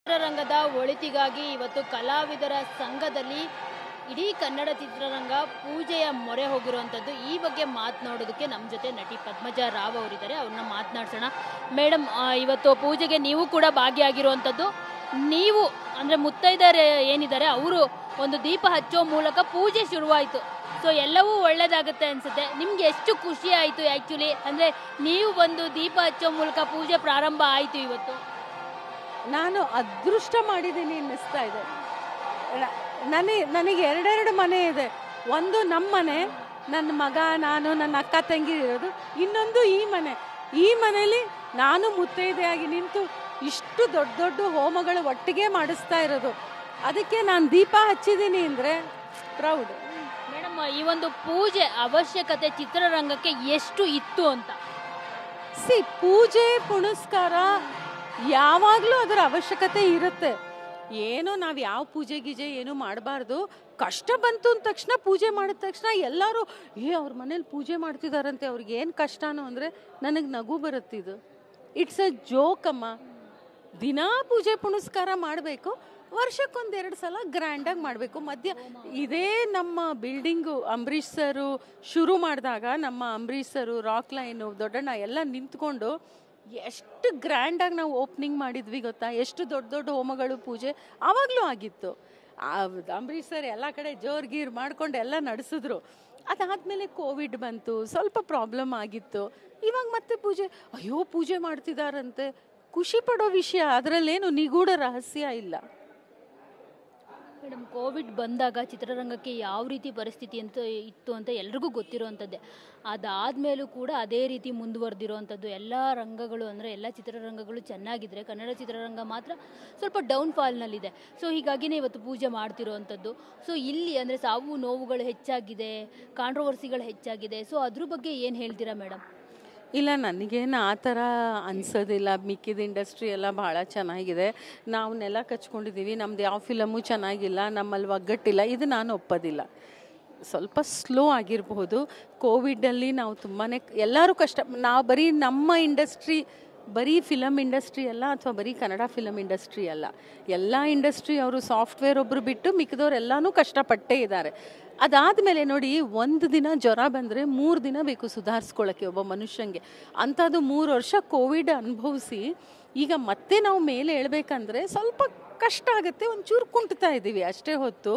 ಚಿತ್ರರಂಗದ ಒಳಿತಿಗಾಗಿ ಇವತ್ತು ಕಲಾವಿದರ ಸಂಘದಲ್ಲಿ ಇಡೀ ಕನ್ನಡ ಚಿತ್ರರಂಗ ಪೂಜೆಯ ಮೊರೆ ಹೋಗಿರುವಂಥದ್ದು. ಈ ಬಗ್ಗೆ ಮಾತನಾಡೋದಕ್ಕೆ ನಮ್ಮ ಜೊತೆ ನಟಿ ಪದ್ಮಜಾ ರಾವ್ ಅವರಿದ್ದಾರೆ, ಅವ್ರನ್ನ ಮಾತನಾಡ್ಸೋಣ. ಮೇಡಮ್, ಇವತ್ತು ಪೂಜೆಗೆ ನೀವು ಕೂಡ ಭಾಗಿಯಾಗಿರುವಂಥದ್ದು. ನೀವು ಅಂದರೆ ಮುತ್ತೈದೆಯರು ಏನಿದ್ದಾರೆ ಅವರು ಒಂದು ದೀಪ ಹಚ್ಚೋ ಮೂಲಕ ಪೂಜೆ ಶುರುವಾಯಿತು. ಸೊ ಎಲ್ಲವೂ ಒಳ್ಳೇದಾಗುತ್ತೆ ಅನಿಸುತ್ತೆ. ನಿಮ್ಗೆ ಎಷ್ಟು ಖುಷಿ ಆಯಿತು ಆ್ಯಕ್ಚುಲಿ? ಅಂದರೆ ನೀವು ಒಂದು ದೀಪ ಹಚ್ಚೋ ಮೂಲಕ ಪೂಜೆ ಪ್ರಾರಂಭ ಆಯಿತು ಇವತ್ತು. ನಾನು ಅದೃಷ್ಟ ಮಾಡಿದ್ದೀನಿ ಅನ್ನಿಸ್ತಾ ಇದೆ. ನನಗೆ ಎರಡೆರಡು ಮನೆ ಇದೆ. ಒಂದು ನಮ್ಮ ಮನೆ, ನನ್ನ ಮಗ, ನಾನು, ನನ್ನ ಅಕ್ಕ ತಂಗಿ ಇರೋದು. ಇನ್ನೊಂದು ಈ ಮನೇಲಿ ನಾನು ಮುತ್ತೈದೆಯಾಗಿ ನಿಂತು ಇಷ್ಟು ದೊಡ್ಡ ದೊಡ್ಡ ಹೋಮಗಳು ಒಟ್ಟಿಗೆ ಮಾಡಿಸ್ತಾ ಇರೋದು. ಅದಕ್ಕೆ ನಾನು ದೀಪ ಹಚ್ಚಿದ್ದೀನಿ ಅಂದರೆ ಪ್ರೌಡ್. ಮೇಡಮ್, ಈ ಒಂದು ಪೂಜೆ ಅವಶ್ಯಕತೆ ಚಿತ್ರರಂಗಕ್ಕೆ ಎಷ್ಟು ಇತ್ತು ಅಂತ? ಪೂಜೆ ಪುನಸ್ಕಾರ ಯಾವಾಗಲೂ ಅದರ ಅವಶ್ಯಕತೆ ಇರುತ್ತೆ. ಏನೋ ನಾವು ಯಾವ ಪೂಜೆ ಗೀಜೆ ಏನು ಮಾಡಬಾರ್ದು. ಕಷ್ಟ ಬಂತು ಅಂದ ತಕ್ಷಣ, ಪೂಜೆ ಮಾಡಿದ ತಕ್ಷಣ ಎಲ್ಲರೂ ಅವ್ರ ಮನೇಲಿ ಪೂಜೆ ಮಾಡ್ತಿದಾರಂತೆ, ಅವ್ರಿಗೆ ಏನು ಕಷ್ಟನೋ ಅಂದರೆ ನನಗೆ ನಗು ಬರುತ್ತಿದ್ದು. ಇಟ್ಸ್ ಅ ಜೋಕ್ ಅಮ್ಮ. ದಿನಾ ಪೂಜೆ ಪುನಸ್ಕಾರ ಮಾಡಬೇಕು, ವರ್ಷಕ್ಕೊಂದೆರಡು ಸಲ ಗ್ರ್ಯಾಂಡಾಗಿ ಮಾಡಬೇಕು. ಇದೇ ನಮ್ಮ ಬಿಲ್ಡಿಂಗು ಅಂಬರೀಷ್ ಸರು ಶುರು ಮಾಡಿದಾಗ ನಮ್ಮ ಅಂಬರೀಷ್ ಸರು, ರಾಕ್ ಲೈನು, ದೊಡ್ಡಣ್ಣ ಎಲ್ಲ ನಿಂತ್ಕೊಂಡು ಎಷ್ಟು ಗ್ರ್ಯಾಂಡಾಗಿ ನಾವು ಓಪನಿಂಗ್ ಮಾಡಿದ್ವಿ ಗೊತ್ತಾ? ಎಷ್ಟು ದೊಡ್ಡ ದೊಡ್ಡ ಹೋಮಗಳು ಪೂಜೆ ಆವಾಗಲೂ ಆಗಿತ್ತು. ಅಂಬರೀಷ್ ಸರ್ ಎಲ್ಲ ಕಡೆ ಜೋರ್ ಗೀರ್ ಮಾಡ್ಕೊಂಡು ಎಲ್ಲ ನಡೆಸಿದ್ರು. ಅದಾದಮೇಲೆ ಕೋವಿಡ್ ಬಂತು, ಸ್ವಲ್ಪ ಪ್ರಾಬ್ಲಮ್ ಆಗಿತ್ತು. ಇವಾಗ ಮತ್ತೆ ಪೂಜೆ ಮಾಡ್ತಿದಾರಂತೆ. ಖುಷಿ ಪಡೋ ವಿಷಯ, ಅದರಲ್ಲೇನು ನಿಗೂಢ ರಹಸ್ಯ ಇಲ್ಲ. ಮೇಡಮ್, ಕೋವಿಡ್ ಬಂದಾಗ ಚಿತ್ರರಂಗಕ್ಕೆ ಯಾವ ರೀತಿ ಪರಿಸ್ಥಿತಿ ಇತ್ತು ಅಂತ ಎಲ್ರಿಗೂ ಗೊತ್ತಿರೋವಂಥದ್ದೇ. ಅದಾದಮೇಲೂ ಕೂಡ ಅದೇ ರೀತಿ ಮುಂದುವರೆದಿರೋವಂಥದ್ದು. ಎಲ್ಲ ರಂಗಗಳು ಅಂದರೆ ಎಲ್ಲ ಚಿತ್ರರಂಗಗಳು ಚೆನ್ನಾಗಿದ್ದರೆ ಕನ್ನಡ ಚಿತ್ರರಂಗ ಮಾತ್ರ ಸ್ವಲ್ಪ ಡೌನ್ಫಾಲ್ನಲ್ಲಿದೆ. ಸೊ ಹೀಗಾಗಿನೇ ಇವತ್ತು ಪೂಜೆ ಮಾಡ್ತಿರೋವಂಥದ್ದು. ಸೊ ಇಲ್ಲಿ ಅಂದರೆ ಸಾವು ನೋವುಗಳು ಹೆಚ್ಚಾಗಿದೆ, ಕಾಂಟ್ರವರ್ಸಿಗಳು ಹೆಚ್ಚಾಗಿದೆ. ಸೊ ಅದ್ರ ಬಗ್ಗೆ ಏನು ಹೇಳ್ತೀರಾ ಮೇಡಮ್? ಇಲ್ಲ, ನನಗೇನು ಆ ಥರ ಅನಿಸೋದಿಲ್ಲ. ಮಿಕ್ಕಿದ ಇಂಡಸ್ಟ್ರಿ ಎಲ್ಲ ಭಾಳ ಚೆನ್ನಾಗಿದೆ. ನಾವು ನೆಲ ಕಚ್ಕೊಂಡಿದ್ದೀವಿ, ನಮ್ದು ಯಾವ ಫಿಲಮು ಚೆನ್ನಾಗಿಲ್ಲ, ನಮ್ಮಲ್ಲಿ ಒಗ್ಗಟ್ಟಿಲ್ಲ, ಇದು ನಾನು ಒಪ್ಪೋದಿಲ್ಲ. ಸ್ವಲ್ಪ ಸ್ಲೋ ಆಗಿರಬಹುದು. ಕೋವಿಡಲ್ಲಿ ನಾವು ತುಂಬಾ ಎಲ್ಲರೂ ಕಷ್ಟ. ನಾವು ಬರೀ ನಮ್ಮ ಇಂಡಸ್ಟ್ರಿ, ಬರೀ ಫಿಲಮ್ ಇಂಡಸ್ಟ್ರಿ ಅಲ್ಲ, ಅಥವಾ ಬರೀ ಕನ್ನಡ ಫಿಲಮ್ ಇಂಡಸ್ಟ್ರಿ ಅಲ್ಲ, ಎಲ್ಲ ಇಂಡಸ್ಟ್ರಿ ಅವರು ಸಾಫ್ಟ್ವೇರ್ ಒಬ್ಬರು ಬಿಟ್ಟು ಮಿಕ್ಕಿದವ್ರು ಎಲ್ಲನೂ ಕಷ್ಟಪಟ್ಟೇ ಇದ್ದಾರೆ. ಅದಾದಮೇಲೆ ನೋಡಿ, ಒಂದು ದಿನ ಜ್ವರ ಬಂದರೆ 3 ದಿನ ಬೇಕು ಸುಧಾರಿಸ್ಕೊಳ್ಳೋಕ್ಕೆ ಒಬ್ಬ ಮನುಷ್ಯಂಗೆ. ಅಂಥದ್ದು 3 ವರ್ಷ ಕೋವಿಡ್ ಅನುಭವಿಸಿ ಈಗ ಮತ್ತೆ ನಾವು ಮೇಲೆ ಹೇಳ್ಬೇಕಂದ್ರೆ ಸ್ವಲ್ಪ ಕಷ್ಟ ಆಗುತ್ತೆ. ಒಂಚೂರು ಕುಂಟ್ತಾ ಇದ್ದೀವಿ ಅಷ್ಟೇ ಹೊತ್ತು.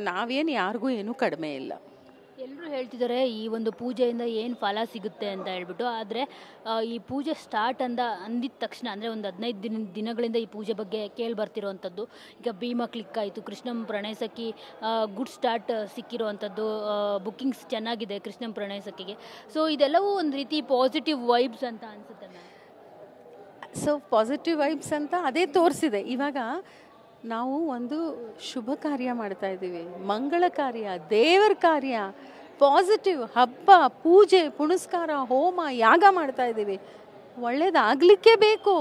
ನಾವೇನು ಯಾರಿಗೂ ಏನೂ ಕಡಿಮೆ ಇಲ್ಲ. ಎಲ್ಲರೂ ಹೇಳ್ತಿದ್ದಾರೆ ಈ ಒಂದು ಪೂಜೆಯಿಂದ ಏನು ಫಲ ಸಿಗುತ್ತೆ ಅಂತ ಹೇಳ್ಬಿಟ್ಟು. ಆದರೆ ಈ ಪೂಜೆ ಸ್ಟಾರ್ಟ್ ಅಂದಿದ ತಕ್ಷಣ ಅಂದರೆ ಒಂದು 15 ದಿನಗಳಿಂದ ಈ ಪೂಜೆ ಬಗ್ಗೆ ಕೇಳಿ ಬರ್ತಿರೋವಂಥದ್ದು. ಈಗ ಭೀಮಾ ಕ್ಲಿಕ್ ಆಯಿತು, ಕೃಷ್ಣಂ ಪ್ರಣಯ ಸಖಿ ಗುಡ್ ಸ್ಟಾರ್ಟ್ ಸಿಕ್ಕಿರೋವಂಥದ್ದು, ಬುಕ್ಕಿಂಗ್ಸ್ ಚೆನ್ನಾಗಿದೆ ಕೃಷ್ಣಂ ಪ್ರಣಯ ಸಖಿಗೆ. ಸೊ ಇದೆಲ್ಲವೂ ಒಂದು ರೀತಿ ಪಾಸಿಟಿವ್ ವೈಬ್ಸ್ ಅಂತ ಅನಿಸುತ್ತೆ ಮ್ಯಾಮ್. ಸೊ ಪಾಸಿಟಿವ್ ವೈಬ್ಸ್ ಅಂತ ಅದೇ ತೋರಿಸಿದೆ. ಇವಾಗ ನಾವು ಒಂದು ಶುಭ ಕಾರ್ಯ ಮಾಡ್ತಾ ಇದ್ದೀವಿ, ಮಂಗಳ ಕಾರ್ಯ, ದೇವರ ಕಾರ್ಯ, ಪಾಸಿಟಿವ್ ಹಬ್ಬ, ಪೂಜೆ ಪುನಸ್ಕಾರ, ಹೋಮ, ಯಾಗ ಮಾಡ್ತಾ ಇದ್ದೀವಿ. ಒಳ್ಳೇದಾಗಲಿಕ್ಕೆ ಬೇಕು.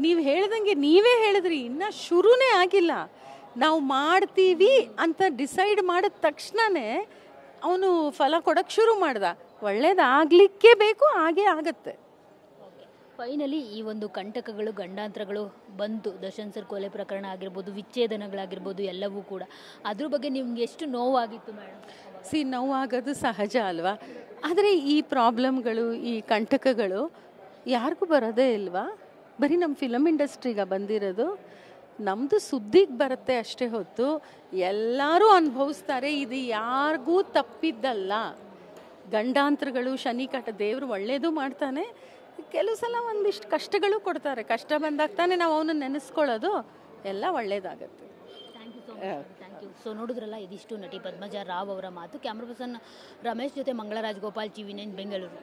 ನೀವು ಹೇಳ್ದಂಗೆ ನೀವೇ ಹೇಳಿದ್ರಿ, ಇನ್ನೂ ಶುರುನೇ ಆಗಿಲ್ಲ. ನಾವು ಮಾಡ್ತೀವಿ ಅಂತ ಡಿಸೈಡ್ ಮಾಡಿದ ತಕ್ಷಣವೇ ಅವನು ಫಲ ಕೊಡೋಕ್ಕೆ ಶುರು ಮಾಡ್ದ. ಒಳ್ಳೇದಾಗಲಿಕ್ಕೆ ಬೇಕು, ಹಾಗೇ ಆಗತ್ತೆ. ಫೈನಲಿ ಈ ಒಂದು ಕಂಟಕಗಳು, ಗಂಡಾಂತರಗಳು ಬಂತು, ದರ್ಶನ್ ಸರ್ ಕೊಲೆ ಪ್ರಕರಣ ಆಗಿರ್ಬೋದು, ವಿಚ್ಛೇದನಗಳಾಗಿರ್ಬೋದು, ಎಲ್ಲವೂ ಕೂಡ. ಅದ್ರ ಬಗ್ಗೆ ನಿಮ್ಗೆ ಎಷ್ಟು ನೋವಾಗಿತ್ತು ಮೇಡಮ್? ನೋವಾಗೋದು ಸಹಜ ಅಲ್ವಾ? ಆದರೆ ಈ ಪ್ರಾಬ್ಲಮ್ಗಳು, ಈ ಕಂಟಕಗಳು ಯಾರಿಗೂ ಬರೋದೇ ಇಲ್ವಾ? ಬರೀ ನಮ್ಮ ಫಿಲಮ್ ಇಂಡಸ್ಟ್ರಿಗೆ ಬಂದಿರೋದು? ನಮ್ಮದು ಸುದ್ದಿಗೆ ಬರುತ್ತೆ ಅಷ್ಟೇ ಹೊತ್ತು ಎಲ್ಲರೂ ಅನುಭವಿಸ್ತಾರೆ. ಇದು ಯಾರಿಗೂ ತಪ್ಪಿದ್ದಲ್ಲ. ಗಂಡಾಂತರಗಳು, ಶನಿ ಕಾಟ, ದೇವರು ಒಳ್ಳೇದು ಮಾಡ್ತಾನೆ, ಕೆಲವು ಸಲ ಒಂದಿಷ್ಟು ಕಷ್ಟಗಳು ಕೊಡ್ತಾರೆ. ಕಷ್ಟ ಬಂದಾಗ ತಾನೇ ನಾವು ಅವನ್ನ ನೆನೆಸ್ಕೊಳ್ಳೋದು. ಎಲ್ಲ ಒಳ್ಳೇದಾಗತ್ತೆ. Thank you so much. Thank you. So ನೋಡಿದ್ರಲ್ಲ, ಇದಿಷ್ಟು ನಟಿ ಪದ್ಮಜಾ ರಾವ್ ಅವರ ಮಾತು. ಕ್ಯಾಮ್ರಾ ಪರ್ಸನ್ ರಮೇಶ್ ಜೊತೆ ಮಂಗಳರಾಜ್ ಗೋಪಾಲ್, TV9 ಬೆಂಗಳೂರು.